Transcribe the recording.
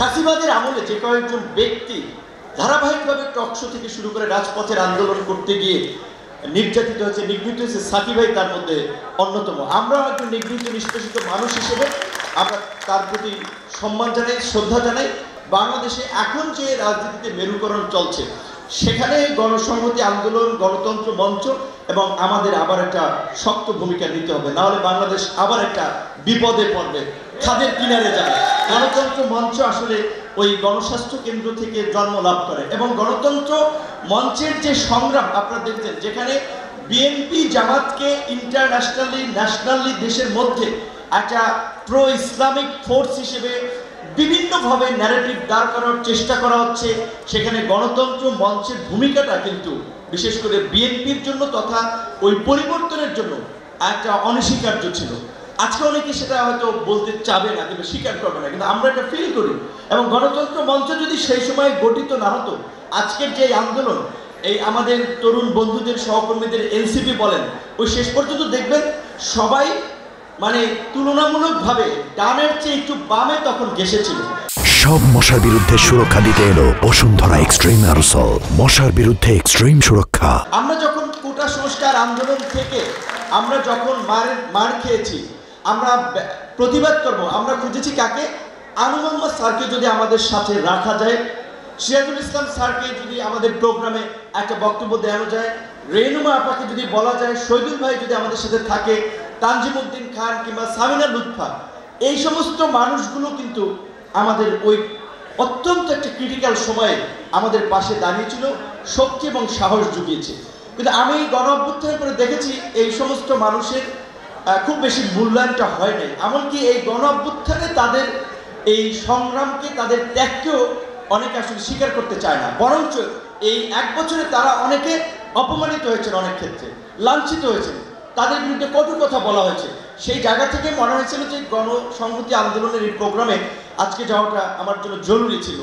ফাঁসিবাদের আমলে যে কয়েকজন ব্যক্তি ধারাবাহিকভাবে টকশো থেকে শুরু করে রাজপথের আন্দোলন করতে গিয়ে নির্যাতিত হয়েছে, নিগৃহীত হয়েছে, সাকি ভাই তার মধ্যে অন্যতম। আমরা একজন নিগৃহীত নিষ্পেষিত মানুষ হিসেবে আমরা তার প্রতি সম্মান জানাই, শ্রদ্ধা জানাই। বাংলাদেশে এখন যে রাজনীতিতে মেরুকরণ চলছে সেখানে গণসংহতি আন্দোলন, গণতন্ত্র মঞ্চ এবং আমাদের আবার একটা শক্ত ভূমিকা নিতে হবে, নাহলে বাংলাদেশ আবার একটা বিপদে পড়বে, খাদের কিনারে যাবে। গণতন্ত্র মঞ্চ আসলে ওই গণস্বাস্থ্য কেন্দ্র থেকে জন্ম লাভ করে এবং গণতন্ত্র মঞ্চের যে সংগ্রাম আপনারা দেখছেন, যেখানে বিএনপি জামাতকে ইন্টারন্যাশনালি ন্যাশনালি দেশের মধ্যে একটা প্রো ইসলামিক ফোর্স হিসেবে বিভিন্নভাবে ন্যারেটিভ দাঁড় করার চেষ্টা করা হচ্ছে, সেখানে গণতন্ত্র মঞ্চের ভূমিকাটা কিন্তু বিশেষ করে বিএনপির জন্য তথা ওই পরিবর্তনের জন্য একটা অনস্বীকার্য ছিল। আজকে অনেকে সেটা হয়তো বলতে চাবে না, কিন্তু স্বীকার করবে না, কিন্তু আমরা এটা ফিল করি। এবং গণতন্ত্র মঞ্চ যদি সেই সময় গঠিত না হতো, আজকের যে আন্দোলন, এই আমাদের তরুণ বন্ধুদের সহকর্মীদের এনসিপি বলেন, ওই শেষ পর্যন্ত দেখবেন সবাই মানে তুলনামূলকভাবে ডানের চেয়ে একটু বামে তখন ঘেঁষেছিল। সব মশার বিরুদ্ধে সুরক্ষা দিতে এলো বসুন্ধরা এক্সট্রিম অ্যারোসল, মশার বিরুদ্ধে এক্সট্রিম সুরক্ষা। আমরা যখন কোটা সংস্কার আন্দোলন থেকে আমরা যখন মার খেয়েছি, আমরা প্রতিবাদ করব, আমরা খুঁজেছি কাকে? আনু মোহাম্মদ স্যারকে যদি আমাদের সাথে রাখা যায়, সিরাজুল ইসলাম স্যারকে যদি আমাদের প্রোগ্রামে একটা বক্তব্য দেওয়া যায়, রেনুমা আপাকে যদি বলা যায়, শহীদুল ভাই যদি আমাদের সাথে থাকে, তানজিমউদ্দিন খান কিংবা সামিনা লুৎফা, এই সমস্ত মানুষগুলো কিন্তু আমাদের ওই অত্যন্ত একটা ক্রিটিক্যাল সময়ে আমাদের পাশে দাঁড়িয়েছিল, শক্তি এবং সাহস জুগিয়েছে। কিন্তু আমি গণ অভ্যুত্থানের পরে দেখেছি এই সমস্ত মানুষের খুব বেশি মূল্যায়নটা হয় নাই। এমনকি এই গণ অভ্যুত্থানে তাদের এই সংগ্রামকে, তাদের ত্যাগকেও অনেকে আসলে স্বীকার করতে চায় না, বরঞ্চ এই এক বছরে তারা অনেকে অপমানিত হয়েছেন, অনেক ক্ষেত্রে লাঞ্ছিত হয়েছেন, তাদের বিরুদ্ধে কটু কথা বলা হয়েছে। সেই জায়গা থেকে মনে হয়েছিল যে গণসংহতি আন্দোলনের এই প্রোগ্রামে আজকে যাওয়াটা আমার জন্য জরুরি ছিল।